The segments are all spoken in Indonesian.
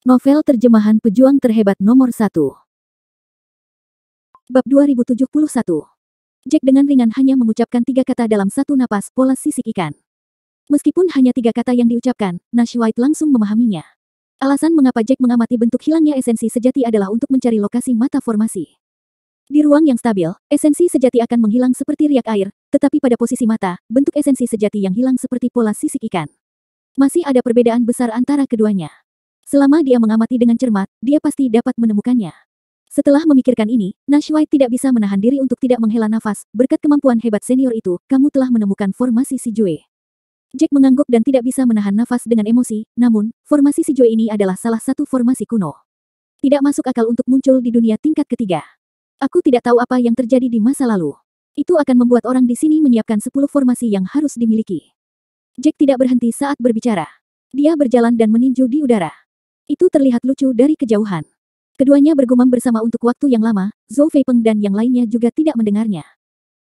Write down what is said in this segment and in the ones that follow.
Novel terjemahan pejuang terhebat nomor 1. Bab 2071. Jack dengan ringan hanya mengucapkan 3 kata dalam satu napas, pola sisik ikan. Meskipun hanya 3 kata yang diucapkan, Nash White langsung memahaminya. Alasan mengapa Jack mengamati bentuk hilangnya esensi sejati adalah untuk mencari lokasi mata formasi. Di ruang yang stabil, esensi sejati akan menghilang seperti riak air, tetapi pada posisi mata, bentuk esensi sejati yang hilang seperti pola sisik ikan. Masih ada perbedaan besar antara keduanya. Selama dia mengamati dengan cermat, dia pasti dapat menemukannya. Setelah memikirkan ini, Nash White tidak bisa menahan diri untuk tidak menghela nafas. Berkat kemampuan hebat senior itu, kamu telah menemukan formasi si Jue. Jack mengangguk dan tidak bisa menahan nafas dengan emosi, namun, formasi si Jue ini adalah salah satu formasi kuno. Tidak masuk akal untuk muncul di dunia tingkat ketiga. Aku tidak tahu apa yang terjadi di masa lalu. Itu akan membuat orang di sini menyiapkan 10 formasi yang harus dimiliki. Jack tidak berhenti saat berbicara. Dia berjalan dan meninju di udara. Itu terlihat lucu dari kejauhan. Keduanya bergumam bersama untuk waktu yang lama, Zhou Feipeng dan yang lainnya juga tidak mendengarnya.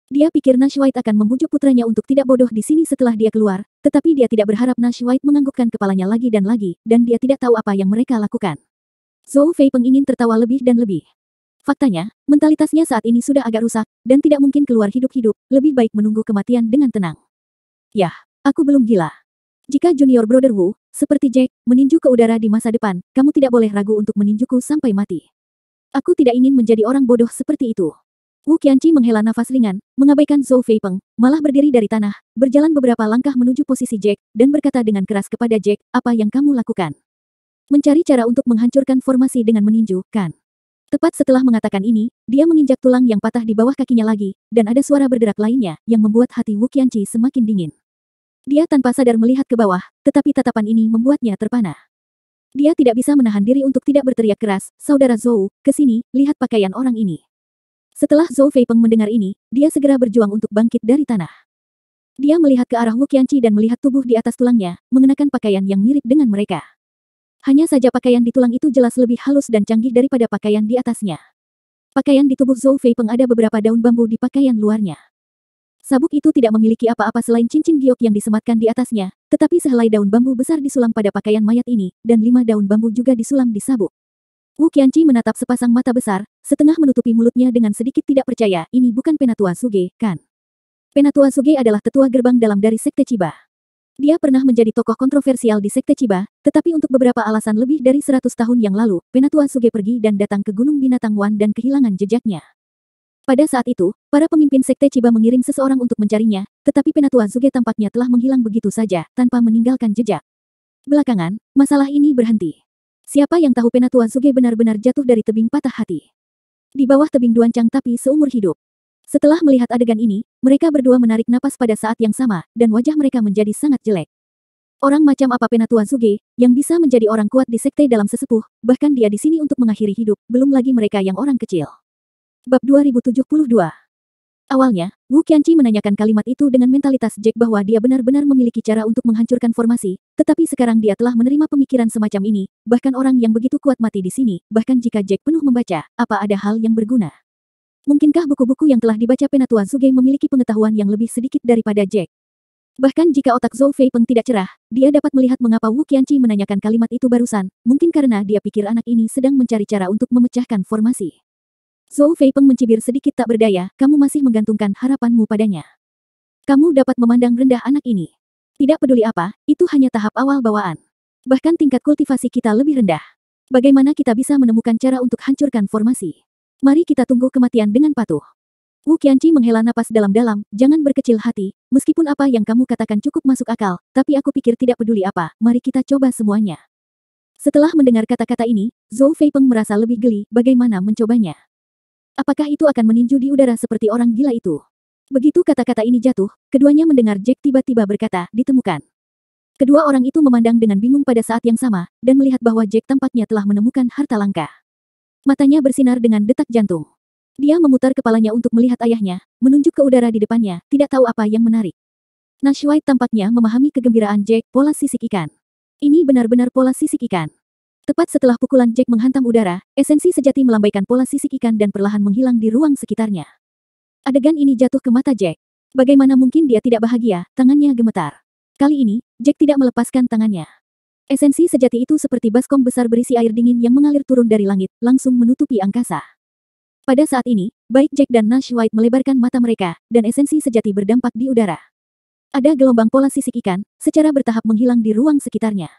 Dia pikir Nash White akan membujuk putranya untuk tidak bodoh di sini setelah dia keluar, tetapi dia tidak berharap Nash White menganggukkan kepalanya lagi, dan dia tidak tahu apa yang mereka lakukan. Zhou Feipeng ingin tertawa lebih dan lebih. Faktanya, mentalitasnya saat ini sudah agak rusak, dan tidak mungkin keluar hidup-hidup, lebih baik menunggu kematian dengan tenang. Yah, aku belum gila. Jika Junior Brother Wu, seperti Jack, meninju ke udara di masa depan, kamu tidak boleh ragu untuk meninjuku sampai mati. Aku tidak ingin menjadi orang bodoh seperti itu. Wu Qianqi menghela nafas ringan, mengabaikan Zhou Feipeng, malah berdiri dari tanah, berjalan beberapa langkah menuju posisi Jack, dan berkata dengan keras kepada Jack, apa yang kamu lakukan? Mencari cara untuk menghancurkan formasi dengan meninju, kan? Tepat setelah mengatakan ini, dia menginjak tulang yang patah di bawah kakinya lagi, dan ada suara berderak lainnya, yang membuat hati Wu Qianqi semakin dingin. Dia tanpa sadar melihat ke bawah, tetapi tatapan ini membuatnya terpana. Dia tidak bisa menahan diri untuk tidak berteriak keras, Saudara Zhou, ke sini, lihat pakaian orang ini. Setelah Zhou Feipeng mendengar ini, dia segera berjuang untuk bangkit dari tanah. Dia melihat ke arah Wu Qianqi dan melihat tubuh di atas tulangnya, mengenakan pakaian yang mirip dengan mereka. Hanya saja pakaian di tulang itu jelas lebih halus dan canggih daripada pakaian di atasnya. Pakaian di tubuh Zhou Feipeng ada beberapa daun bambu di pakaian luarnya. Sabuk itu tidak memiliki apa-apa selain cincin giok yang disematkan di atasnya, tetapi sehelai daun bambu besar disulam pada pakaian mayat ini, dan 5 daun bambu juga disulam di sabuk. Wu Qianqi menatap sepasang mata besar, setengah menutupi mulutnya dengan sedikit tidak percaya, ini bukan Penatua Suge, kan? Penatua Suge adalah tetua gerbang dalam dari Sekte Chiba. Dia pernah menjadi tokoh kontroversial di Sekte Chiba, tetapi untuk beberapa alasan lebih dari 100 tahun yang lalu, Penatua Suge pergi dan datang ke Gunung Binatang Wan dan kehilangan jejaknya. Pada saat itu, para pemimpin Sekte Chiba mengirim seseorang untuk mencarinya, tetapi Penatua Suge tampaknya telah menghilang begitu saja, tanpa meninggalkan jejak. Belakangan, masalah ini berhenti. Siapa yang tahu Penatua Suge benar-benar jatuh dari tebing patah hati. Di bawah tebing Duancang tapi seumur hidup. Setelah melihat adegan ini, mereka berdua menarik napas pada saat yang sama, dan wajah mereka menjadi sangat jelek. Orang macam apa Penatua Suge, yang bisa menjadi orang kuat di sekte dalam sesepuh, bahkan dia di sini untuk mengakhiri hidup, belum lagi mereka yang orang kecil. Bab 2072. Awalnya, Wu Qianqi menanyakan kalimat itu dengan mentalitas Jack bahwa dia benar-benar memiliki cara untuk menghancurkan formasi, tetapi sekarang dia telah menerima pemikiran semacam ini, bahkan orang yang begitu kuat mati di sini, bahkan jika Jack penuh membaca, apa ada hal yang berguna? Mungkinkah buku-buku yang telah dibaca Penatua Suge memiliki pengetahuan yang lebih sedikit daripada Jack? Bahkan jika otak Zhou Feipeng tidak cerah, dia dapat melihat mengapa Wu Qianqi menanyakan kalimat itu barusan, mungkin karena dia pikir anak ini sedang mencari cara untuk memecahkan formasi. Zhou Feipeng mencibir sedikit tak berdaya, kamu masih menggantungkan harapanmu padanya. Kamu dapat memandang rendah anak ini. Tidak peduli apa, itu hanya tahap awal bawaan. Bahkan tingkat kultivasi kita lebih rendah. Bagaimana kita bisa menemukan cara untuk hancurkan formasi? Mari kita tunggu kematian dengan patuh. Wu Qianqi menghela napas dalam-dalam, jangan berkecil hati, meskipun apa yang kamu katakan cukup masuk akal, tapi aku pikir tidak peduli apa, mari kita coba semuanya. Setelah mendengar kata-kata ini, Zhou Feipeng merasa lebih geli, bagaimana mencobanya. Apakah itu akan meninju di udara seperti orang gila itu? Begitu kata-kata ini jatuh, keduanya mendengar Jack tiba-tiba berkata, ditemukan. Kedua orang itu memandang dengan bingung pada saat yang sama, dan melihat bahwa Jack tampaknya telah menemukan harta langka. Matanya bersinar dengan detak jantung. Dia memutar kepalanya untuk melihat ayahnya, menunjuk ke udara di depannya, tidak tahu apa yang menarik. Nash White tampaknya memahami kegembiraan Jack, pola sisik ikan. Ini benar-benar pola sisik ikan. Tepat setelah pukulan Jack menghantam udara, esensi sejati melambaikan pola sisik ikan dan perlahan menghilang di ruang sekitarnya. Adegan ini jatuh ke mata Jack. Bagaimana mungkin dia tidak bahagia, tangannya gemetar. Kali ini, Jack tidak melepaskan tangannya. Esensi sejati itu seperti baskom besar berisi air dingin yang mengalir turun dari langit, langsung menutupi angkasa. Pada saat ini, baik Jack dan Nash White melebarkan mata mereka, dan esensi sejati berdampak di udara. Ada gelombang pola sisik ikan, secara bertahap menghilang di ruang sekitarnya.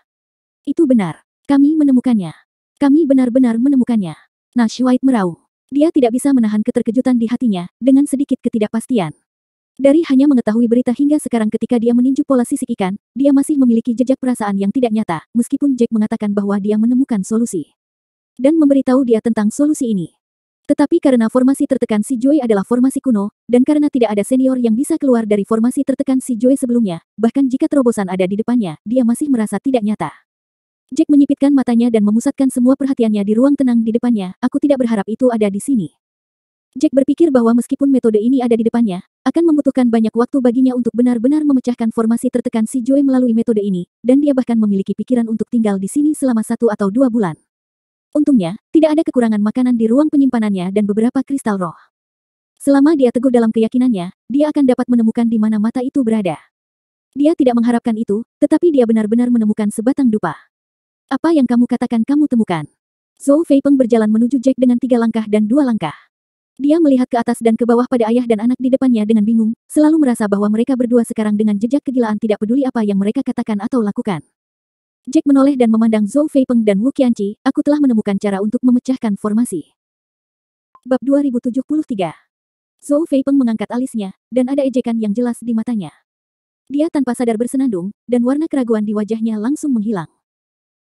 Itu benar. Kami menemukannya. Kami benar-benar menemukannya. Nash White meraung. Dia tidak bisa menahan keterkejutan di hatinya, dengan sedikit ketidakpastian. Dari hanya mengetahui berita hingga sekarang ketika dia meninju pola sisik ikan, dia masih memiliki jejak perasaan yang tidak nyata, meskipun Jack mengatakan bahwa dia menemukan solusi. Dan memberitahu dia tentang solusi ini. Tetapi karena formasi tertekan si Joy adalah formasi kuno, dan karena tidak ada senior yang bisa keluar dari formasi tertekan si Joy sebelumnya, bahkan jika terobosan ada di depannya, dia masih merasa tidak nyata. Jack menyipitkan matanya dan memusatkan semua perhatiannya di ruang tenang di depannya, aku tidak berharap itu ada di sini. Jack berpikir bahwa meskipun metode ini ada di depannya, akan membutuhkan banyak waktu baginya untuk benar-benar memecahkan formasi tertekan si Joy melalui metode ini, dan dia bahkan memiliki pikiran untuk tinggal di sini selama 1 atau 2 bulan. Untungnya, tidak ada kekurangan makanan di ruang penyimpanannya dan beberapa kristal roh. Selama dia teguh dalam keyakinannya, dia akan dapat menemukan di mana mata itu berada. Dia tidak mengharapkan itu, tetapi dia benar-benar menemukan sebatang dupa. Apa yang kamu katakan kamu temukan? Zhou Feipeng berjalan menuju Jack dengan 3 langkah dan 2 langkah. Dia melihat ke atas dan ke bawah pada ayah dan anak di depannya dengan bingung, selalu merasa bahwa mereka berdua sekarang dengan jejak kegilaan tidak peduli apa yang mereka katakan atau lakukan. Jack menoleh dan memandang Zhou Feipeng dan Wu Qianqi, aku telah menemukan cara untuk memecahkan formasi. Bab 2073. Zhou Feipeng mengangkat alisnya, dan ada ejekan yang jelas di matanya. Dia tanpa sadar bersenandung, dan warna keraguan di wajahnya langsung menghilang.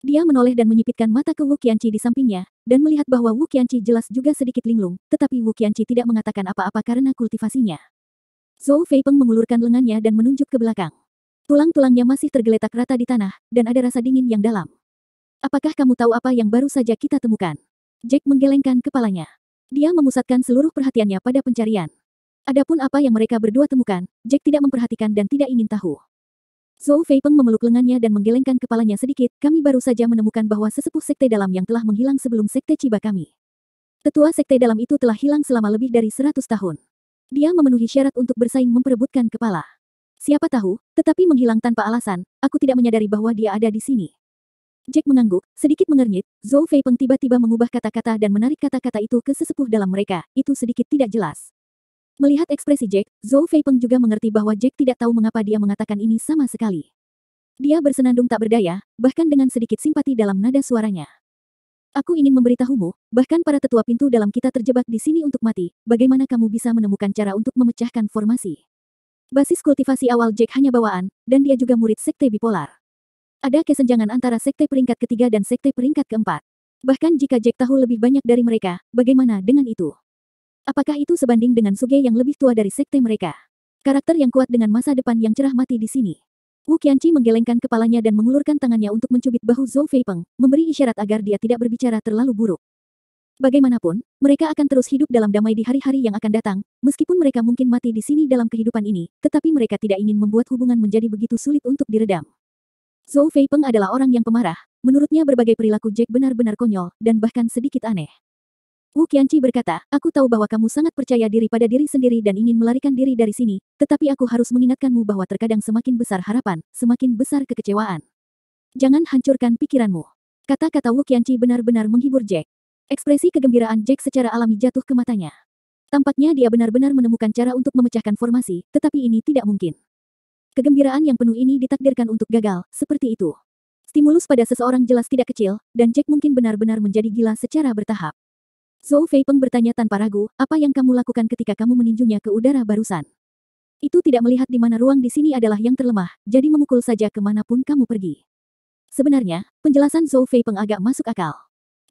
Dia menoleh dan menyipitkan mata ke Wu Qianqi di sampingnya, dan melihat bahwa Wu Qianqi jelas juga sedikit linglung, tetapi Wu Qianqi tidak mengatakan apa-apa karena kultivasinya. Zhou Feipeng mengulurkan lengannya dan menunjuk ke belakang. Tulang-tulangnya masih tergeletak rata di tanah, dan ada rasa dingin yang dalam. Apakah kamu tahu apa yang baru saja kita temukan? Jack menggelengkan kepalanya. Dia memusatkan seluruh perhatiannya pada pencarian. Adapun apa yang mereka berdua temukan, Jack tidak memperhatikan dan tidak ingin tahu. Zhou Feipeng memeluk lengannya dan menggelengkan kepalanya sedikit, kami baru saja menemukan bahwa sesepuh sekte dalam yang telah menghilang sebelum sekte Chiba kami. Tetua sekte dalam itu telah hilang selama lebih dari 100 tahun. Dia memenuhi syarat untuk bersaing memperebutkan kepala. Siapa tahu, tetapi menghilang tanpa alasan, aku tidak menyadari bahwa dia ada di sini. Jack mengangguk, sedikit mengernyit, Zhou Feipeng tiba-tiba mengubah kata-kata dan menarik kata-kata itu ke sesepuh dalam mereka, itu sedikit tidak jelas. Melihat ekspresi Jack, Zhou Feipeng juga mengerti bahwa Jack tidak tahu mengapa dia mengatakan ini sama sekali. Dia bersenandung tak berdaya, bahkan dengan sedikit simpati dalam nada suaranya. Aku ingin memberitahumu, bahkan para tetua pintu dalam kita terjebak di sini untuk mati, bagaimana kamu bisa menemukan cara untuk memecahkan formasi? Basis kultivasi awal Jack hanya bawaan, dan dia juga murid sekte bipolar. Ada kesenjangan antara sekte peringkat ketiga dan sekte peringkat keempat. Bahkan jika Jack tahu lebih banyak dari mereka, bagaimana dengan itu? Apakah itu sebanding dengan Suge yang lebih tua dari sekte mereka? Karakter yang kuat dengan masa depan yang cerah mati di sini. Wu Qianqi menggelengkan kepalanya dan mengulurkan tangannya untuk mencubit bahu Zhou Feipeng, memberi isyarat agar dia tidak berbicara terlalu buruk. Bagaimanapun, mereka akan terus hidup dalam damai di hari-hari yang akan datang, meskipun mereka mungkin mati di sini dalam kehidupan ini, tetapi mereka tidak ingin membuat hubungan menjadi begitu sulit untuk diredam. Zhou Feipeng adalah orang yang pemarah, menurutnya berbagai perilaku Jack benar-benar konyol, dan bahkan sedikit aneh. Wu Qianqi berkata, aku tahu bahwa kamu sangat percaya diri pada diri sendiri dan ingin melarikan diri dari sini, tetapi aku harus mengingatkanmu bahwa terkadang semakin besar harapan, semakin besar kekecewaan. Jangan hancurkan pikiranmu. Kata-kata Wu Qianqi benar-benar menghibur Jack. Ekspresi kegembiraan Jack secara alami jatuh ke matanya. Tampaknya dia benar-benar menemukan cara untuk memecahkan formasi, tetapi ini tidak mungkin. Kegembiraan yang penuh ini ditakdirkan untuk gagal, seperti itu. Stimulus pada seseorang jelas tidak kecil, dan Jack mungkin benar-benar menjadi gila secara bertahap. Zhou Feipeng bertanya tanpa ragu, apa yang kamu lakukan ketika kamu meninjunya ke udara barusan? Itu tidak melihat di mana ruang di sini adalah yang terlemah, jadi memukul saja kemanapun kamu pergi. Sebenarnya, penjelasan Zhou Feipeng agak masuk akal.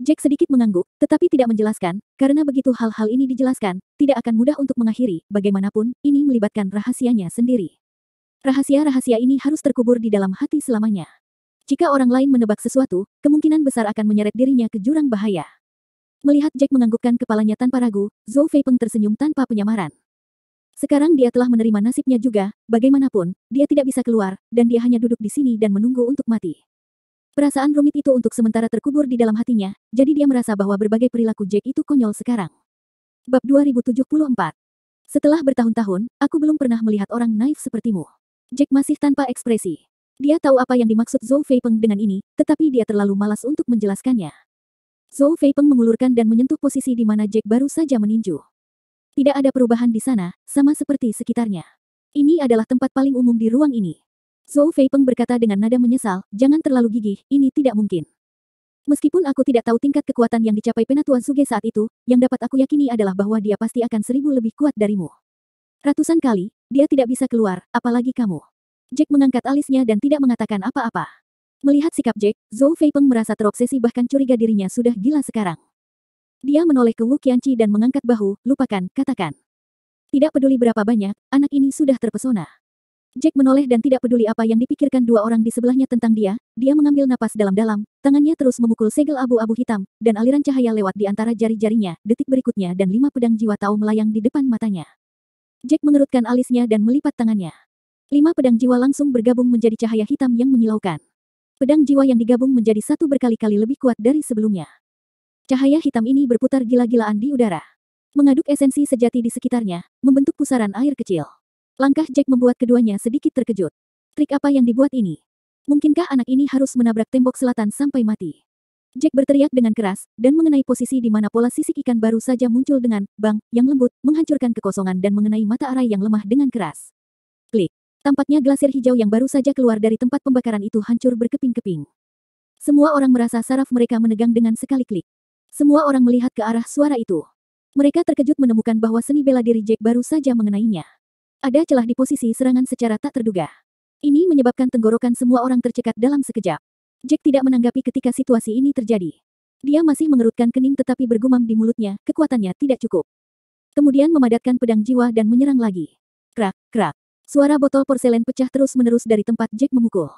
Jack sedikit mengangguk, tetapi tidak menjelaskan, karena begitu hal-hal ini dijelaskan, tidak akan mudah untuk mengakhiri, bagaimanapun, ini melibatkan rahasianya sendiri. Rahasia-rahasia ini harus terkubur di dalam hati selamanya. Jika orang lain menebak sesuatu, kemungkinan besar akan menyeret dirinya ke jurang bahaya. Melihat Jack menganggukkan kepalanya tanpa ragu, Zhou Feipeng tersenyum tanpa penyamaran. Sekarang dia telah menerima nasibnya juga, bagaimanapun, dia tidak bisa keluar, dan dia hanya duduk di sini dan menunggu untuk mati. Perasaan rumit itu untuk sementara terkubur di dalam hatinya, jadi dia merasa bahwa berbagai perilaku Jack itu konyol sekarang. Bab 2074. Setelah bertahun-tahun, aku belum pernah melihat orang naif sepertimu. Jack masih tanpa ekspresi. Dia tahu apa yang dimaksud Zhou Feipeng dengan ini, tetapi dia terlalu malas untuk menjelaskannya. Zhou Feipeng mengulurkan dan menyentuh posisi di mana Jack baru saja meninju. Tidak ada perubahan di sana, sama seperti sekitarnya. Ini adalah tempat paling umum di ruang ini. Zhou Feipeng berkata dengan nada menyesal, jangan terlalu gigih, ini tidak mungkin. Meskipun aku tidak tahu tingkat kekuatan yang dicapai Penatua Zuge saat itu, yang dapat aku yakini adalah bahwa dia pasti akan 1000 lebih kuat darimu. Ratusan kali, dia tidak bisa keluar, apalagi kamu. Jack mengangkat alisnya dan tidak mengatakan apa-apa. Melihat sikap Jack, Zhou Feipeng merasa terobsesi bahkan curiga dirinya sudah gila sekarang. Dia menoleh ke Wu Qianqi dan mengangkat bahu, lupakan, katakan. Tidak peduli berapa banyak, anak ini sudah terpesona. Jack menoleh dan tidak peduli apa yang dipikirkan dua orang di sebelahnya tentang dia mengambil napas dalam-dalam, tangannya terus memukul segel abu-abu hitam, dan aliran cahaya lewat di antara jari-jarinya, detik berikutnya dan 5 pedang jiwa Tao melayang di depan matanya. Jack mengerutkan alisnya dan melipat tangannya. 5 pedang jiwa langsung bergabung menjadi cahaya hitam yang menyilaukan. Pedang jiwa yang digabung menjadi satu berkali-kali lebih kuat dari sebelumnya. Cahaya hitam ini berputar gila-gilaan di udara. Mengaduk esensi sejati di sekitarnya, membentuk pusaran air kecil. Langkah Jack membuat keduanya sedikit terkejut. Trik apa yang dibuat ini? Mungkinkah anak ini harus menabrak tembok selatan sampai mati? Jack berteriak dengan keras, dan mengenai posisi di mana pola sisik ikan baru saja muncul dengan bang yang lembut, menghancurkan kekosongan dan mengenai mata arai yang lemah dengan keras. Klik. Tampaknya glasir hijau yang baru saja keluar dari tempat pembakaran itu hancur berkeping-keping. Semua orang merasa saraf mereka menegang dengan sekali klik. Semua orang melihat ke arah suara itu. Mereka terkejut menemukan bahwa seni bela diri Jack baru saja mengenainya. Ada celah di posisi serangan secara tak terduga. Ini menyebabkan tenggorokan semua orang tercekat dalam sekejap. Jack tidak menanggapi ketika situasi ini terjadi. Dia masih mengerutkan kening tetapi bergumam di mulutnya, kekuatannya tidak cukup. Kemudian memadatkan pedang jiwa dan menyerang lagi. Krak, krak. Suara botol porselen pecah terus-menerus dari tempat Jack memukul.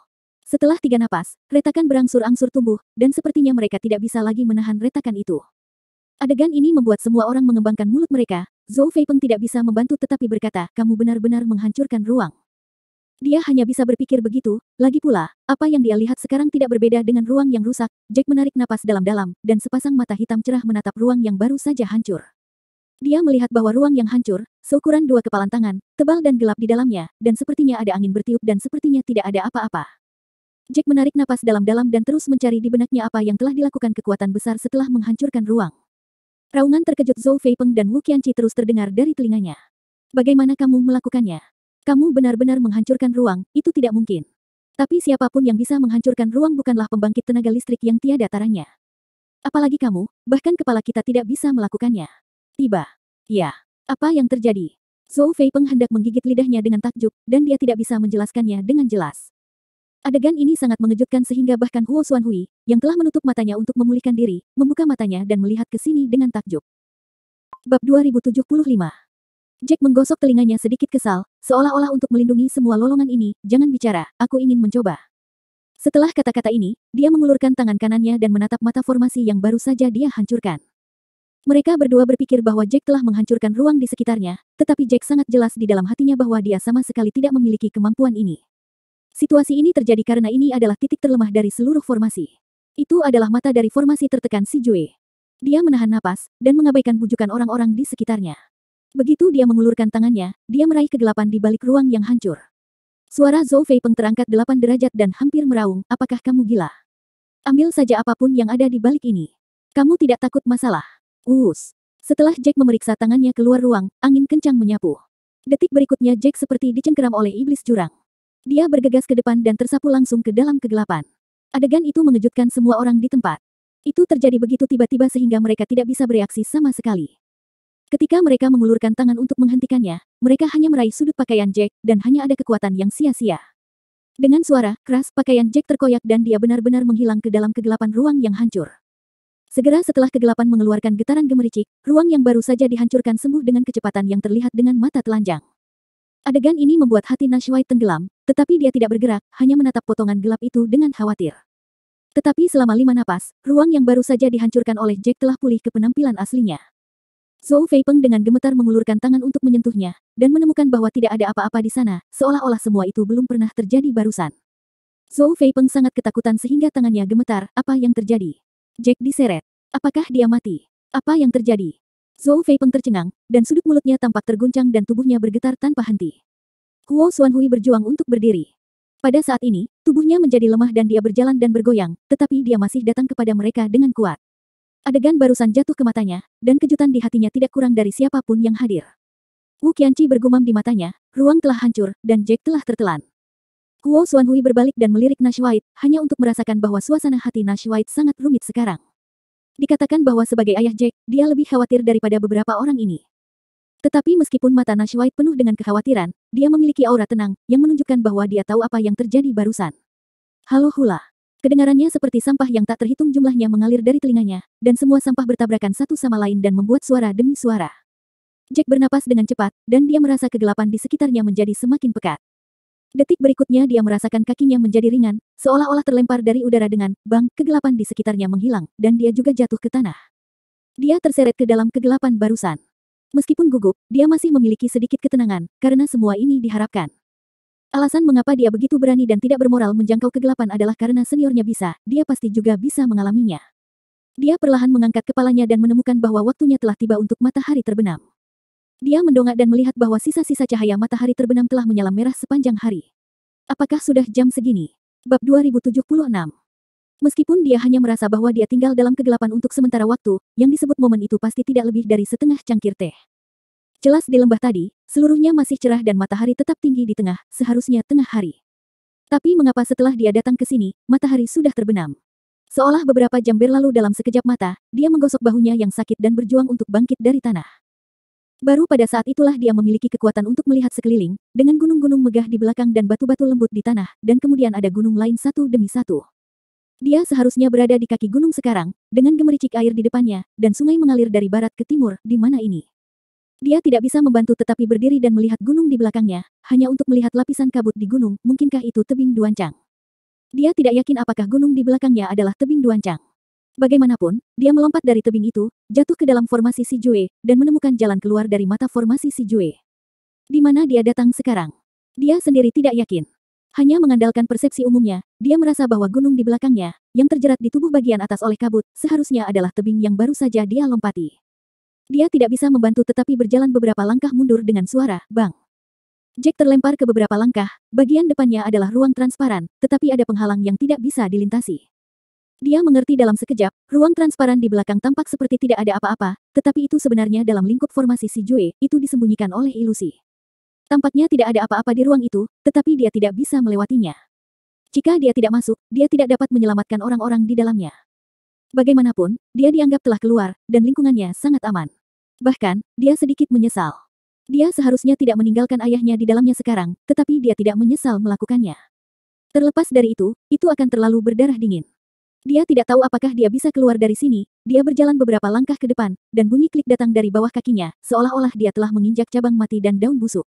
Setelah 3 napas, retakan berangsur-angsur tumbuh, dan sepertinya mereka tidak bisa lagi menahan retakan itu. Adegan ini membuat semua orang mengembangkan mulut mereka. Zhou Feipeng tidak bisa membantu tetapi berkata, kamu benar-benar menghancurkan ruang. Dia hanya bisa berpikir begitu, lagi pula, apa yang dia lihat sekarang tidak berbeda dengan ruang yang rusak. Jack menarik napas dalam-dalam, dan sepasang mata hitam cerah menatap ruang yang baru saja hancur. Dia melihat bahwa ruang yang hancur, seukuran 2 kepalan tangan, tebal dan gelap di dalamnya, dan sepertinya ada angin bertiup dan sepertinya tidak ada apa-apa. Jack menarik napas dalam-dalam dan terus mencari di benaknya apa yang telah dilakukan kekuatan besar setelah menghancurkan ruang. Raungan terkejut Zhou Feipeng dan Wu Qianqi terus terdengar dari telinganya. Bagaimana kamu melakukannya? Kamu benar-benar menghancurkan ruang, itu tidak mungkin. Tapi siapapun yang bisa menghancurkan ruang bukanlah pembangkit tenaga listrik yang tiada taranya. Apalagi kamu, bahkan kepala kita tidak bisa melakukannya. Tiba. Ya. Apa yang terjadi? Zhou Feipeng hendak menggigit lidahnya dengan takjub, dan dia tidak bisa menjelaskannya dengan jelas. Adegan ini sangat mengejutkan sehingga bahkan Huo Xuanhui, yang telah menutup matanya untuk memulihkan diri, membuka matanya dan melihat ke sini dengan takjub. Bab 2075. Jack menggosok telinganya sedikit kesal, seolah-olah untuk melindungi semua lolongan ini, jangan bicara, aku ingin mencoba. Setelah kata-kata ini, dia mengulurkan tangan kanannya dan menatap mata formasi yang baru saja dia hancurkan. Mereka berdua berpikir bahwa Jack telah menghancurkan ruang di sekitarnya, tetapi Jack sangat jelas di dalam hatinya bahwa dia sama sekali tidak memiliki kemampuan ini. Situasi ini terjadi karena ini adalah titik terlemah dari seluruh formasi. Itu adalah mata dari formasi tertekan si Jue. Dia menahan napas, dan mengabaikan bujukan orang-orang di sekitarnya. Begitu dia mengulurkan tangannya, dia meraih kegelapan di balik ruang yang hancur. Suara Zhou Feipeng terangkat 8 derajat dan hampir meraung, apakah kamu gila? Ambil saja apapun yang ada di balik ini. Kamu tidak takut masalah. Setelah Jack memeriksa tangannya keluar ruang, angin kencang menyapu. Detik berikutnya Jack seperti dicengkeram oleh iblis jurang. Dia bergegas ke depan dan tersapu langsung ke dalam kegelapan. Adegan itu mengejutkan semua orang di tempat. Itu terjadi begitu tiba-tiba sehingga mereka tidak bisa bereaksi sama sekali. Ketika mereka mengulurkan tangan untuk menghentikannya, mereka hanya meraih sudut pakaian Jack, dan hanya ada kekuatan yang sia-sia. Dengan suara keras, pakaian Jack terkoyak dan dia benar-benar menghilang ke dalam kegelapan ruang yang hancur. Segera setelah kegelapan mengeluarkan getaran gemericik, ruang yang baru saja dihancurkan sembuh dengan kecepatan yang terlihat dengan mata telanjang. Adegan ini membuat hati Nashwai tenggelam, tetapi dia tidak bergerak, hanya menatap potongan gelap itu dengan khawatir. Tetapi selama 5 napas, ruang yang baru saja dihancurkan oleh Jack telah pulih ke penampilan aslinya. Zhou Feipeng dengan gemetar mengulurkan tangan untuk menyentuhnya, dan menemukan bahwa tidak ada apa-apa di sana, seolah-olah semua itu belum pernah terjadi barusan. Zhou Feipeng sangat ketakutan sehingga tangannya gemetar, apa yang terjadi? Jack diseret. Apakah dia mati? Apa yang terjadi? Zhou Feipeng tercengang, dan sudut mulutnya tampak terguncang dan tubuhnya bergetar tanpa henti. Huo Xuanhui berjuang untuk berdiri. Pada saat ini, tubuhnya menjadi lemah dan dia berjalan dan bergoyang, tetapi dia masih datang kepada mereka dengan kuat. Adegan barusan jatuh ke matanya, dan kejutan di hatinya tidak kurang dari siapapun yang hadir. Wu Qianqi bergumam di matanya, ruang telah hancur, dan Jack telah tertelan. Huo Xuanhui berbalik dan melirik Nash White, hanya untuk merasakan bahwa suasana hati Nash White sangat rumit sekarang. Dikatakan bahwa sebagai ayah Jack, dia lebih khawatir daripada beberapa orang ini. Tetapi meskipun mata Nash White penuh dengan kekhawatiran, dia memiliki aura tenang, yang menunjukkan bahwa dia tahu apa yang terjadi barusan. Halo hula. Kedengarannya seperti sampah yang tak terhitung jumlahnya mengalir dari telinganya, dan semua sampah bertabrakan satu sama lain dan membuat suara demi suara. Jack bernapas dengan cepat, dan dia merasa kegelapan di sekitarnya menjadi semakin pekat. Detik berikutnya dia merasakan kakinya menjadi ringan, seolah-olah terlempar dari udara dengan bang, kegelapan di sekitarnya menghilang, dan dia juga jatuh ke tanah. Dia terseret ke dalam kegelapan barusan. Meskipun gugup, dia masih memiliki sedikit ketenangan, karena semua ini diharapkan. Alasan mengapa dia begitu berani dan tidak bermoral menjangkau kegelapan adalah karena seniornya bisa, dia pasti juga bisa mengalaminya. Dia perlahan mengangkat kepalanya dan menemukan bahwa waktunya telah tiba untuk matahari terbenam. Dia mendongak dan melihat bahwa sisa-sisa cahaya matahari terbenam telah menyala merah sepanjang hari. Apakah sudah jam segini? Bab 2076. Meskipun dia hanya merasa bahwa dia tinggal dalam kegelapan untuk sementara waktu, yang disebut momen itu pasti tidak lebih dari setengah cangkir teh. Jelas di lembah tadi, seluruhnya masih cerah dan matahari tetap tinggi di tengah, seharusnya tengah hari. Tapi mengapa setelah dia datang ke sini, matahari sudah terbenam? Seolah beberapa jam berlalu dalam sekejap mata, dia menggosok bahunya yang sakit dan berjuang untuk bangkit dari tanah. Baru pada saat itulah dia memiliki kekuatan untuk melihat sekeliling, dengan gunung-gunung megah di belakang dan batu-batu lembut di tanah, dan kemudian ada gunung lain satu demi satu. Dia seharusnya berada di kaki gunung sekarang, dengan gemericik air di depannya, dan sungai mengalir dari barat ke timur, di mana ini. Dia tidak bisa membantu tetapi berdiri dan melihat gunung di belakangnya, hanya untuk melihat lapisan kabut di gunung, mungkinkah itu tebing Duancang. Dia tidak yakin apakah gunung di belakangnya adalah tebing Duancang. Bagaimanapun, dia melompat dari tebing itu, jatuh ke dalam formasi Si Jue, dan menemukan jalan keluar dari mata formasi Si Jue. Di mana dia datang sekarang? Dia sendiri tidak yakin. Hanya mengandalkan persepsi umumnya, dia merasa bahwa gunung di belakangnya, yang terjerat di tubuh bagian atas oleh kabut, seharusnya adalah tebing yang baru saja dia lompati. Dia tidak bisa membantu tetapi berjalan beberapa langkah mundur dengan suara, bang. Jack terlempar ke beberapa langkah, bagian depannya adalah ruang transparan, tetapi ada penghalang yang tidak bisa dilintasi. Dia mengerti dalam sekejap, ruang transparan di belakang tampak seperti tidak ada apa-apa, tetapi itu sebenarnya dalam lingkup formasi Si Jue, itu disembunyikan oleh ilusi. Tampaknya tidak ada apa-apa di ruang itu, tetapi dia tidak bisa melewatinya. Jika dia tidak masuk, dia tidak dapat menyelamatkan orang-orang di dalamnya. Bagaimanapun, dia dianggap telah keluar, dan lingkungannya sangat aman. Bahkan, dia sedikit menyesal. Dia seharusnya tidak meninggalkan ayahnya di dalamnya sekarang, tetapi dia tidak menyesal melakukannya. Terlepas dari itu akan terlalu berdarah dingin. Dia tidak tahu apakah dia bisa keluar dari sini, dia berjalan beberapa langkah ke depan, dan bunyi klik datang dari bawah kakinya, seolah-olah dia telah menginjak cabang mati dan daun busuk.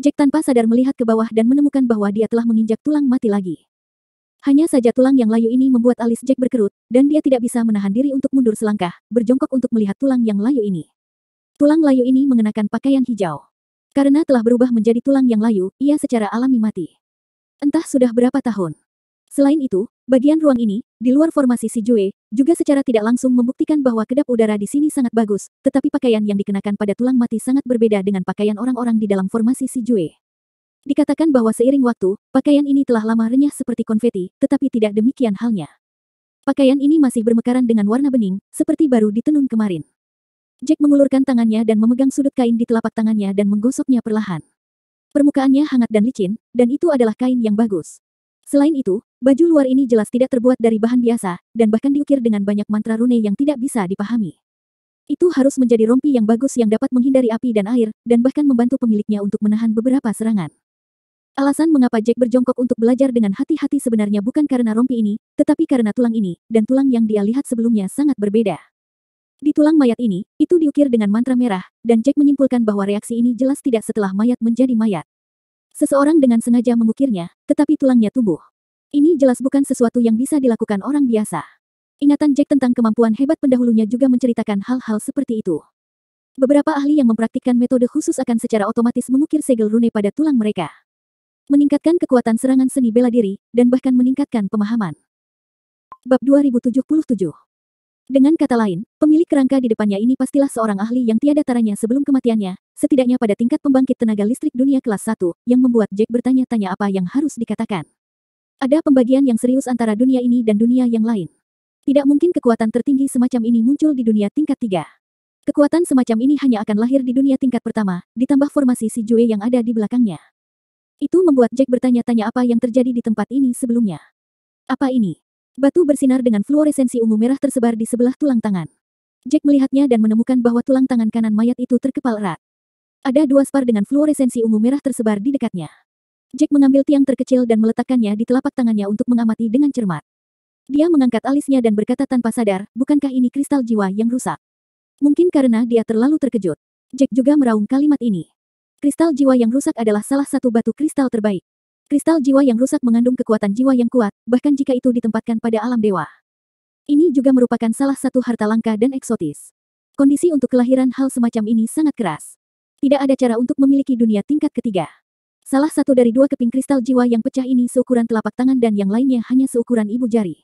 Jack tanpa sadar melihat ke bawah dan menemukan bahwa dia telah menginjak tulang mati lagi. Hanya saja tulang yang layu ini membuat alis Jack berkerut, dan dia tidak bisa menahan diri untuk mundur selangkah, berjongkok untuk melihat tulang yang layu ini. Tulang layu ini mengenakan pakaian hijau. Karena telah berubah menjadi tulang yang layu, ia secara alami mati. Entah sudah berapa tahun. Selain itu, bagian ruang ini, di luar formasi Si Jue, juga secara tidak langsung membuktikan bahwa kedap udara di sini sangat bagus, tetapi pakaian yang dikenakan pada tulang mati sangat berbeda dengan pakaian orang-orang di dalam formasi Si Jue. Dikatakan bahwa seiring waktu, pakaian ini telah lama renyah seperti konfeti, tetapi tidak demikian halnya. Pakaian ini masih bermekaran dengan warna bening, seperti baru ditenun kemarin. Jack mengulurkan tangannya dan memegang sudut kain di telapak tangannya dan menggosoknya perlahan. Permukaannya hangat dan licin, dan itu adalah kain yang bagus. Selain itu, baju luar ini jelas tidak terbuat dari bahan biasa, dan bahkan diukir dengan banyak mantra rune yang tidak bisa dipahami. Itu harus menjadi rompi yang bagus yang dapat menghindari api dan air, dan bahkan membantu pemiliknya untuk menahan beberapa serangan. Alasan mengapa Jack berjongkok untuk belajar dengan hati-hati sebenarnya bukan karena rompi ini, tetapi karena tulang ini, dan tulang yang dia lihat sebelumnya sangat berbeda. Di tulang mayat ini, itu diukir dengan mantra merah, dan Jack menyimpulkan bahwa reaksi ini jelas tidak setelah mayat menjadi mayat. Seseorang dengan sengaja mengukirnya, tetapi tulangnya tumbuh. Ini jelas bukan sesuatu yang bisa dilakukan orang biasa. Ingatan Jack tentang kemampuan hebat pendahulunya juga menceritakan hal-hal seperti itu. Beberapa ahli yang mempraktikkan metode khusus akan secara otomatis mengukir segel rune pada tulang mereka. Meningkatkan kekuatan serangan seni bela diri, dan bahkan meningkatkan pemahaman. Bab 2077. Dengan kata lain, pemilik kerangka di depannya ini pastilah seorang ahli yang tiada taranya sebelum kematiannya, setidaknya pada tingkat pembangkit tenaga listrik dunia kelas 1, yang membuat Jack bertanya-tanya apa yang harus dikatakan. Ada pembagian yang serius antara dunia ini dan dunia yang lain. Tidak mungkin kekuatan tertinggi semacam ini muncul di dunia tingkat 3. Kekuatan semacam ini hanya akan lahir di dunia tingkat pertama, ditambah formasi si Jue yang ada di belakangnya. Itu membuat Jack bertanya-tanya apa yang terjadi di tempat ini sebelumnya. Apa ini? Batu bersinar dengan fluoresensi ungu merah tersebar di sebelah tulang tangan. Jack melihatnya dan menemukan bahwa tulang tangan kanan mayat itu terkepal erat. Ada 2 spar dengan fluoresensi ungu merah tersebar di dekatnya. Jack mengambil tiang terkecil dan meletakkannya di telapak tangannya untuk mengamati dengan cermat. Dia mengangkat alisnya dan berkata tanpa sadar, bukankah ini kristal jiwa yang rusak? Mungkin karena dia terlalu terkejut. Jack juga meraung kalimat ini. Kristal jiwa yang rusak adalah salah satu batu kristal terbaik. Kristal jiwa yang rusak mengandung kekuatan jiwa yang kuat, bahkan jika itu ditempatkan pada alam dewa. Ini juga merupakan salah satu harta langka dan eksotis. Kondisi untuk kelahiran hal semacam ini sangat keras. Tidak ada cara untuk memiliki dunia tingkat ketiga. Salah satu dari 2 keping kristal jiwa yang pecah ini seukuran telapak tangan dan yang lainnya hanya seukuran ibu jari.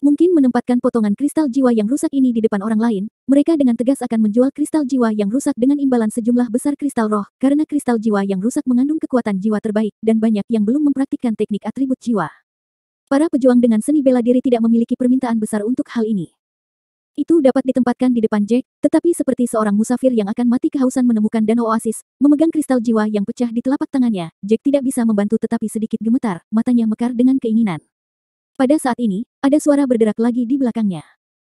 Mungkin menempatkan potongan kristal jiwa yang rusak ini di depan orang lain, mereka dengan tegas akan menjual kristal jiwa yang rusak dengan imbalan sejumlah besar kristal roh, karena kristal jiwa yang rusak mengandung kekuatan jiwa terbaik, dan banyak yang belum mempraktikkan teknik atribut jiwa. Para pejuang dengan seni bela diri tidak memiliki permintaan besar untuk hal ini. Itu dapat ditempatkan di depan Jack, tetapi seperti seorang musafir yang akan mati kehausan menemukan danau oasis, memegang kristal jiwa yang pecah di telapak tangannya, Jack tidak bisa membantu tetapi sedikit gemetar, matanya mekar dengan keinginan. Pada saat ini, ada suara berderak lagi di belakangnya.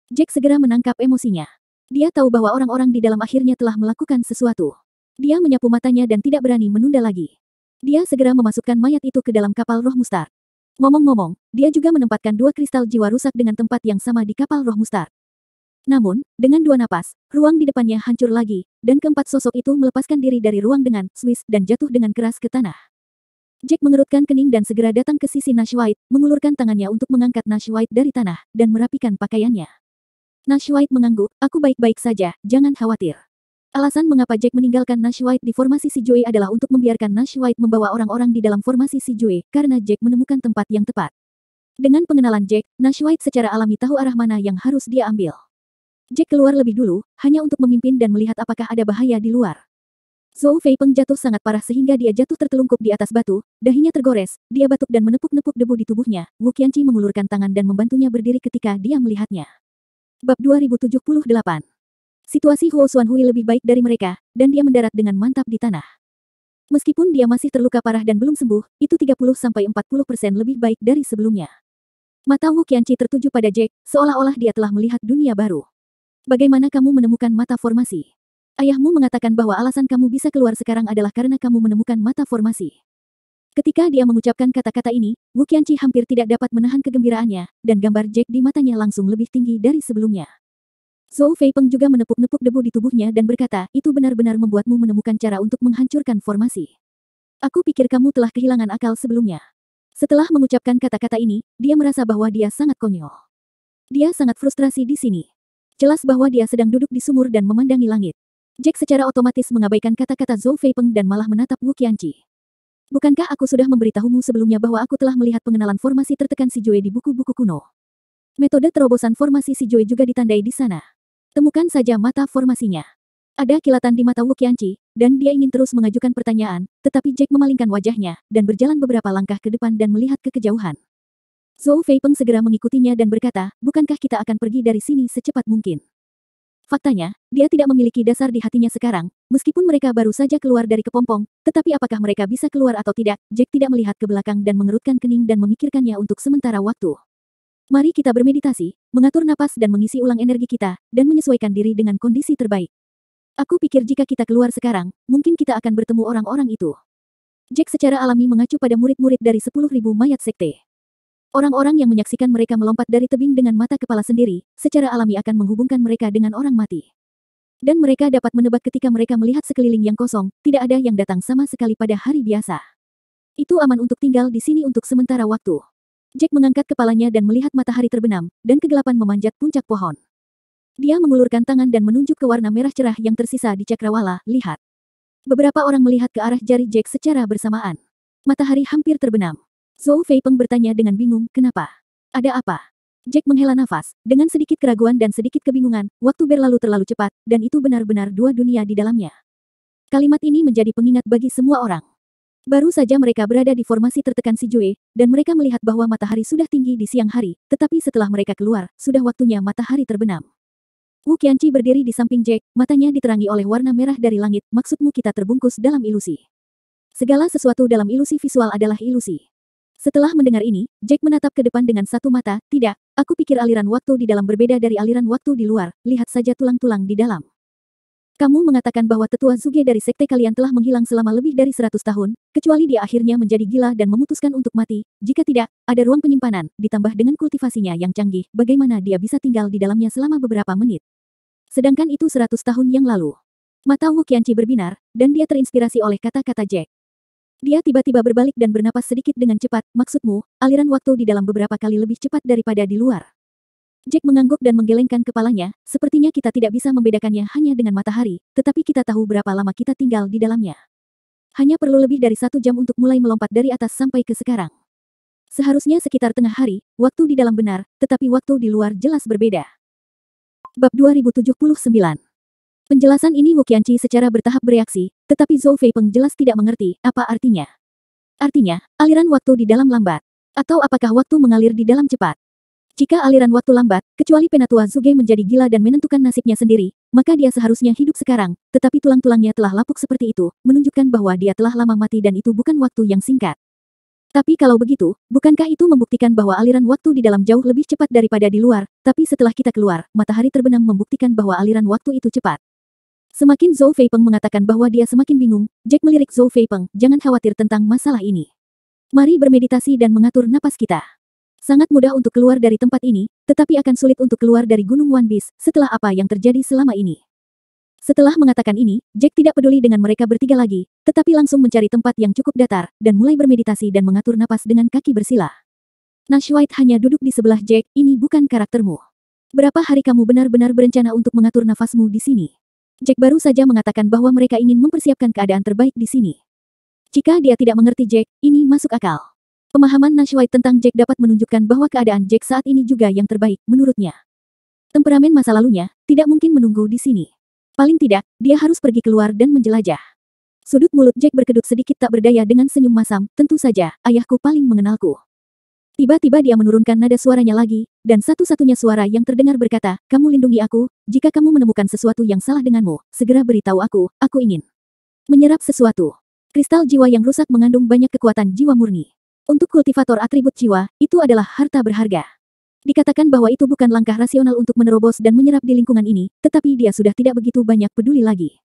Jack segera menangkap emosinya. Dia tahu bahwa orang-orang di dalam akhirnya telah melakukan sesuatu. Dia menyapu matanya dan tidak berani menunda lagi. Dia segera memasukkan mayat itu ke dalam kapal roh mustard. Ngomong-ngomong, dia juga menempatkan 2 kristal jiwa rusak dengan tempat yang sama di kapal roh mustard. Namun, dengan 2 napas, ruang di depannya hancur lagi, dan keempat sosok itu melepaskan diri dari ruang dengan swish dan jatuh dengan keras ke tanah. Jack mengerutkan kening dan segera datang ke sisi Nash White, mengulurkan tangannya untuk mengangkat Nash White dari tanah, dan merapikan pakaiannya. Nash White mengangguk, aku baik-baik saja, jangan khawatir. Alasan mengapa Jack meninggalkan Nash White di formasi si Jue adalah untuk membiarkan Nash White membawa orang-orang di dalam formasi si Jue, karena Jack menemukan tempat yang tepat. Dengan pengenalan Jack, Nash White secara alami tahu arah mana yang harus dia ambil. Jack keluar lebih dulu, hanya untuk memimpin dan melihat apakah ada bahaya di luar. Zhou Feipeng jatuh sangat parah sehingga dia jatuh tertelungkup di atas batu, dahinya tergores, dia batuk dan menepuk-nepuk debu di tubuhnya. Wu Qianqi mengulurkan tangan dan membantunya berdiri ketika dia melihatnya. Bab 2078. Situasi Huo Xuanhui lebih baik dari mereka, dan dia mendarat dengan mantap di tanah. Meskipun dia masih terluka parah dan belum sembuh, itu 30-40% lebih baik dari sebelumnya. Mata Wu Qianqi tertuju pada Jack, seolah-olah dia telah melihat dunia baru. Bagaimana kamu menemukan mata formasi? Ayahmu mengatakan bahwa alasan kamu bisa keluar sekarang adalah karena kamu menemukan mata formasi. Ketika dia mengucapkan kata-kata ini, Wu Qianqi hampir tidak dapat menahan kegembiraannya, dan gambar Jack di matanya langsung lebih tinggi dari sebelumnya. Zhou Feipeng juga menepuk-nepuk debu di tubuhnya dan berkata, itu benar-benar membuatmu menemukan cara untuk menghancurkan formasi. Aku pikir kamu telah kehilangan akal sebelumnya. Setelah mengucapkan kata-kata ini, dia merasa bahwa dia sangat konyol. Dia sangat frustrasi di sini. Jelas bahwa dia sedang duduk di sumur dan memandangi langit. Jack secara otomatis mengabaikan kata-kata Zhou Feipeng dan malah menatap Wu Qianqi. Bukankah aku sudah memberitahumu sebelumnya bahwa aku telah melihat pengenalan formasi tertekan si Jue di buku-buku kuno? Metode terobosan formasi si Jue juga ditandai di sana. Temukan saja mata formasinya. Ada kilatan di mata Wu Qianqi, dan dia ingin terus mengajukan pertanyaan, tetapi Jack memalingkan wajahnya, dan berjalan beberapa langkah ke depan dan melihat ke kejauhan. Zhou Feipeng segera mengikutinya dan berkata, bukankah kita akan pergi dari sini secepat mungkin? Faktanya, dia tidak memiliki dasar di hatinya sekarang, meskipun mereka baru saja keluar dari kepompong, tetapi apakah mereka bisa keluar atau tidak, Jack tidak melihat ke belakang dan mengerutkan kening dan memikirkannya untuk sementara waktu. Mari kita bermeditasi, mengatur napas dan mengisi ulang energi kita, dan menyesuaikan diri dengan kondisi terbaik. Aku pikir jika kita keluar sekarang, mungkin kita akan bertemu orang-orang itu. Jack secara alami mengacu pada murid-murid dari 10.000 mayat sekte. Orang-orang yang menyaksikan mereka melompat dari tebing dengan mata kepala sendiri, secara alami akan menghubungkan mereka dengan orang mati. Dan mereka dapat menebak ketika mereka melihat sekeliling yang kosong, tidak ada yang datang sama sekali pada hari biasa. Itu aman untuk tinggal di sini untuk sementara waktu. Jack mengangkat kepalanya dan melihat matahari terbenam, dan kegelapan memanjat puncak pohon. Dia mengulurkan tangan dan menunjuk ke warna merah cerah yang tersisa di cakrawala, lihat. Beberapa orang melihat ke arah jari Jack secara bersamaan. Matahari hampir terbenam. Zhou Feipeng bertanya dengan bingung, kenapa? Ada apa? Jack menghela nafas, dengan sedikit keraguan dan sedikit kebingungan, waktu berlalu terlalu cepat, dan itu benar-benar 2 dunia di dalamnya. Kalimat ini menjadi pengingat bagi semua orang. Baru saja mereka berada di formasi tertekan si Jue, dan mereka melihat bahwa matahari sudah tinggi di siang hari, tetapi setelah mereka keluar, sudah waktunya matahari terbenam. Wu Qianqi berdiri di samping Jack, matanya diterangi oleh warna merah dari langit, maksudmu kita terbungkus dalam ilusi. Segala sesuatu dalam ilusi visual adalah ilusi. Setelah mendengar ini, Jack menatap ke depan dengan satu mata, tidak, aku pikir aliran waktu di dalam berbeda dari aliran waktu di luar, lihat saja tulang-tulang di dalam. Kamu mengatakan bahwa tetua Zuge dari sekte kalian telah menghilang selama lebih dari 100 tahun, kecuali dia akhirnya menjadi gila dan memutuskan untuk mati. Jika tidak, ada ruang penyimpanan, ditambah dengan kultivasinya yang canggih, bagaimana dia bisa tinggal di dalamnya selama beberapa menit. Sedangkan itu 100 tahun yang lalu. Mata Wu Qianqi berbinar, dan dia terinspirasi oleh kata-kata Jack. Dia tiba-tiba berbalik dan bernapas sedikit dengan cepat, maksudmu, aliran waktu di dalam beberapa kali lebih cepat daripada di luar. Jack mengangguk dan menggelengkan kepalanya, sepertinya kita tidak bisa membedakannya hanya dengan matahari, tetapi kita tahu berapa lama kita tinggal di dalamnya. Hanya perlu lebih dari 1 jam untuk mulai melompat dari atas sampai ke sekarang. Seharusnya sekitar tengah hari, waktu di dalam benar, tetapi waktu di luar jelas berbeda. Bab 2079. Penjelasan ini Wu Qianqi secara bertahap bereaksi, tetapi Zhou Feipeng jelas tidak mengerti, apa artinya. Artinya, aliran waktu di dalam lambat. Atau apakah waktu mengalir di dalam cepat? Jika aliran waktu lambat, kecuali penatua Zuge menjadi gila dan menentukan nasibnya sendiri, maka dia seharusnya hidup sekarang, tetapi tulang-tulangnya telah lapuk seperti itu, menunjukkan bahwa dia telah lama mati dan itu bukan waktu yang singkat. Tapi kalau begitu, bukankah itu membuktikan bahwa aliran waktu di dalam jauh lebih cepat daripada di luar, tapi setelah kita keluar, matahari terbenam membuktikan bahwa aliran waktu itu cepat. Semakin Zhou Feipeng mengatakan bahwa dia semakin bingung, Jack melirik Zhou Feipeng, jangan khawatir tentang masalah ini. Mari bermeditasi dan mengatur napas kita. Sangat mudah untuk keluar dari tempat ini, tetapi akan sulit untuk keluar dari Gunung One Piece setelah apa yang terjadi selama ini. Setelah mengatakan ini, Jack tidak peduli dengan mereka bertiga lagi, tetapi langsung mencari tempat yang cukup datar, dan mulai bermeditasi dan mengatur napas dengan kaki bersila. Nash White hanya duduk di sebelah Jack, ini bukan karaktermu. Berapa hari kamu benar-benar berencana untuk mengatur nafasmu di sini? Jack baru saja mengatakan bahwa mereka ingin mempersiapkan keadaan terbaik di sini. Jika dia tidak mengerti Jack, ini masuk akal. Pemahaman Nash White tentang Jack dapat menunjukkan bahwa keadaan Jack saat ini juga yang terbaik, menurutnya. Temperamen masa lalunya, tidak mungkin menunggu di sini. Paling tidak, dia harus pergi keluar dan menjelajah. Sudut mulut Jack berkedut sedikit tak berdaya dengan senyum masam, tentu saja, ayahku paling mengenalku. Tiba-tiba dia menurunkan nada suaranya lagi, dan satu-satunya suara yang terdengar berkata, kamu lindungi aku, jika kamu menemukan sesuatu yang salah denganmu, segera beritahu aku ingin menyerap sesuatu. Kristal jiwa yang rusak mengandung banyak kekuatan jiwa murni. Untuk kultivator atribut jiwa, itu adalah harta berharga. Dikatakan bahwa itu bukan langkah rasional untuk menerobos dan menyerap di lingkungan ini, tetapi dia sudah tidak begitu banyak peduli lagi.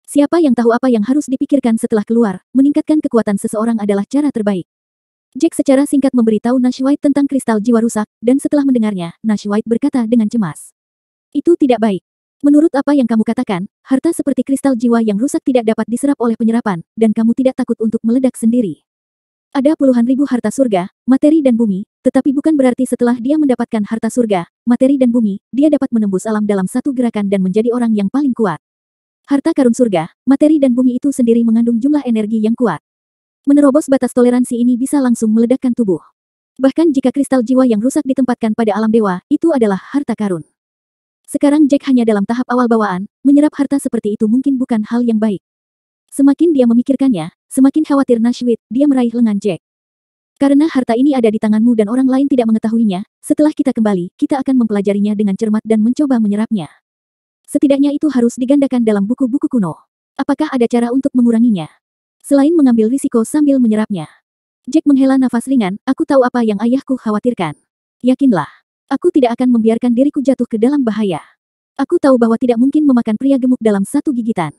Siapa yang tahu apa yang harus dipikirkan setelah keluar, meningkatkan kekuatan seseorang adalah cara terbaik. Jack secara singkat memberitahu Nash White tentang kristal jiwa rusak, dan setelah mendengarnya, Nash White berkata dengan cemas. Itu tidak baik. Menurut apa yang kamu katakan, harta seperti kristal jiwa yang rusak tidak dapat diserap oleh penyerapan, dan kamu tidak takut untuk meledak sendiri. Ada puluhan ribu harta surga, materi dan bumi, tetapi bukan berarti setelah dia mendapatkan harta surga, materi dan bumi, dia dapat menembus alam dalam satu gerakan dan menjadi orang yang paling kuat. Harta karun surga, materi dan bumi itu sendiri mengandung jumlah energi yang kuat. Menerobos batas toleransi ini bisa langsung meledakkan tubuh. Bahkan jika kristal jiwa yang rusak ditempatkan pada alam dewa, itu adalah harta karun. Sekarang Jack hanya dalam tahap awal bawaan, menyerap harta seperti itu mungkin bukan hal yang baik. Semakin dia memikirkannya, semakin khawatir Nash White, dia meraih lengan Jack. Karena harta ini ada di tanganmu dan orang lain tidak mengetahuinya, setelah kita kembali, kita akan mempelajarinya dengan cermat dan mencoba menyerapnya. Setidaknya itu harus digandakan dalam buku-buku kuno. Apakah ada cara untuk menguranginya? Selain mengambil risiko sambil menyerapnya. Jack menghela nafas ringan, aku tahu apa yang ayahku khawatirkan. Yakinlah, aku tidak akan membiarkan diriku jatuh ke dalam bahaya. Aku tahu bahwa tidak mungkin memakan pria gemuk dalam satu gigitan.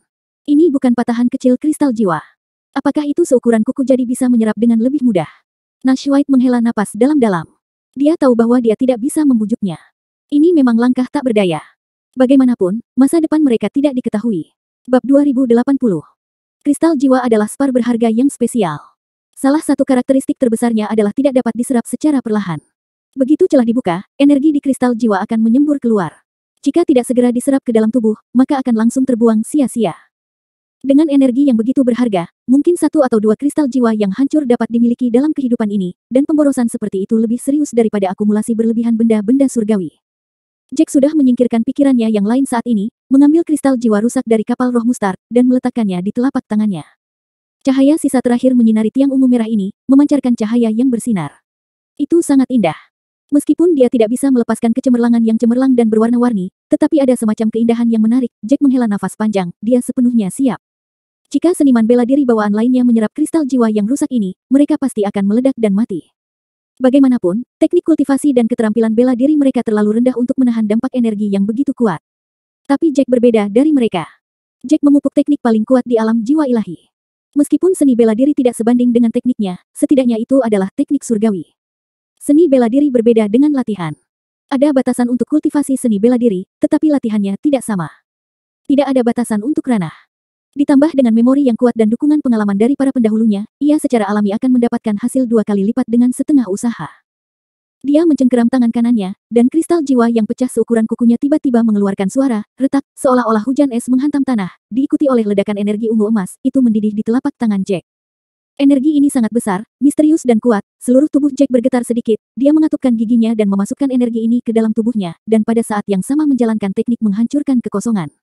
Ini bukan patahan kecil kristal jiwa. Apakah itu seukuran kuku jadi bisa menyerap dengan lebih mudah? Nash White menghela napas dalam-dalam. Dia tahu bahwa dia tidak bisa membujuknya. Ini memang langkah tak berdaya. Bagaimanapun, masa depan mereka tidak diketahui. Bab 2080. Kristal jiwa adalah spar berharga yang spesial. Salah satu karakteristik terbesarnya adalah tidak dapat diserap secara perlahan. Begitu celah dibuka, energi di kristal jiwa akan menyembur keluar. Jika tidak segera diserap ke dalam tubuh, maka akan langsung terbuang sia-sia. Dengan energi yang begitu berharga, mungkin 1 atau 2 kristal jiwa yang hancur dapat dimiliki dalam kehidupan ini, dan pemborosan seperti itu lebih serius daripada akumulasi berlebihan benda-benda surgawi. Jack sudah menyingkirkan pikirannya yang lain saat ini, mengambil kristal jiwa rusak dari kapal roh Mustard, dan meletakkannya di telapak tangannya. Cahaya sisa terakhir menyinari tiang ungu merah ini, memancarkan cahaya yang bersinar. Itu sangat indah. Meskipun dia tidak bisa melepaskan kecemerlangan yang cemerlang dan berwarna-warni, tetapi ada semacam keindahan yang menarik. Jack menghela nafas panjang, dia sepenuhnya siap. Jika seniman bela diri bawaan lainnya menyerap kristal jiwa yang rusak ini, mereka pasti akan meledak dan mati. Bagaimanapun, teknik kultivasi dan keterampilan bela diri mereka terlalu rendah untuk menahan dampak energi yang begitu kuat. Tapi Jack berbeda dari mereka. Jack memupuk teknik paling kuat di alam jiwa ilahi. Meskipun seni bela diri tidak sebanding dengan tekniknya, setidaknya itu adalah teknik surgawi. Seni bela diri berbeda dengan latihan. Ada batasan untuk kultivasi seni bela diri, tetapi latihannya tidak sama. Tidak ada batasan untuk ranah. Ditambah dengan memori yang kuat dan dukungan pengalaman dari para pendahulunya, ia secara alami akan mendapatkan hasil 2 kali lipat dengan setengah usaha. Dia mencengkeram tangan kanannya, dan kristal jiwa yang pecah seukuran kukunya tiba-tiba mengeluarkan suara, retak, seolah-olah hujan es menghantam tanah, diikuti oleh ledakan energi ungu emas, itu mendidih di telapak tangan Jack. Energi ini sangat besar, misterius dan kuat, seluruh tubuh Jack bergetar sedikit, dia mengatupkan giginya dan memasukkan energi ini ke dalam tubuhnya, dan pada saat yang sama menjalankan teknik menghancurkan kekosongan.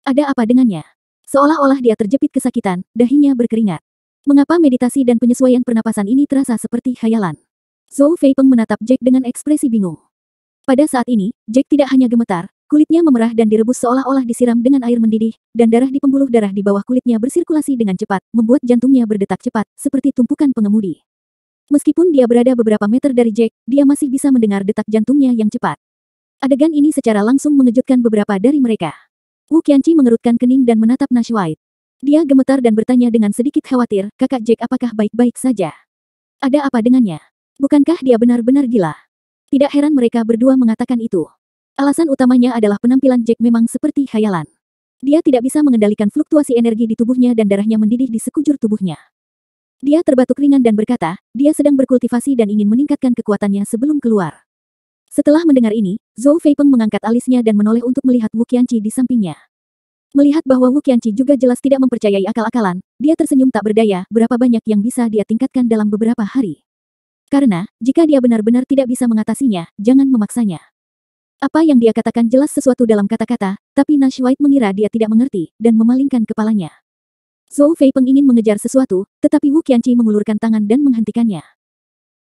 Ada apa dengannya? Seolah-olah dia terjepit kesakitan, dahinya berkeringat. Mengapa meditasi dan penyesuaian pernapasan ini terasa seperti khayalan? Zhou Feipeng menatap Jack dengan ekspresi bingung. Pada saat ini, Jack tidak hanya gemetar, kulitnya memerah dan direbus seolah-olah disiram dengan air mendidih, dan darah di pembuluh darah di bawah kulitnya bersirkulasi dengan cepat, membuat jantungnya berdetak cepat, seperti tumpukan pengemudi. Meskipun dia berada beberapa meter dari Jack, dia masih bisa mendengar detak jantungnya yang cepat. Adegan ini secara langsung mengejutkan beberapa dari mereka. Wu Qianqi mengerutkan kening dan menatap Nash White. Dia gemetar dan bertanya dengan sedikit khawatir, "Kakak Jack apakah baik-baik saja? Ada apa dengannya? Bukankah dia benar-benar gila?" Tidak heran mereka berdua mengatakan itu. Alasan utamanya adalah penampilan Jack memang seperti khayalan. Dia tidak bisa mengendalikan fluktuasi energi di tubuhnya dan darahnya mendidih di sekujur tubuhnya. Dia terbatuk ringan dan berkata, dia sedang berkultivasi dan ingin meningkatkan kekuatannya sebelum keluar. Setelah mendengar ini, Zhou Feipeng mengangkat alisnya dan menoleh untuk melihat Wu Qianqi di sampingnya. Melihat bahwa Wu Qianqi juga jelas tidak mempercayai akal-akalan, dia tersenyum tak berdaya, berapa banyak yang bisa dia tingkatkan dalam beberapa hari. Karena, jika dia benar-benar tidak bisa mengatasinya, jangan memaksanya. Apa yang dia katakan jelas sesuatu dalam kata-kata, tapi Nash White mengira dia tidak mengerti, dan memalingkan kepalanya. Zhou Feipeng ingin mengejar sesuatu, tetapi Wu Qianqi mengulurkan tangan dan menghentikannya.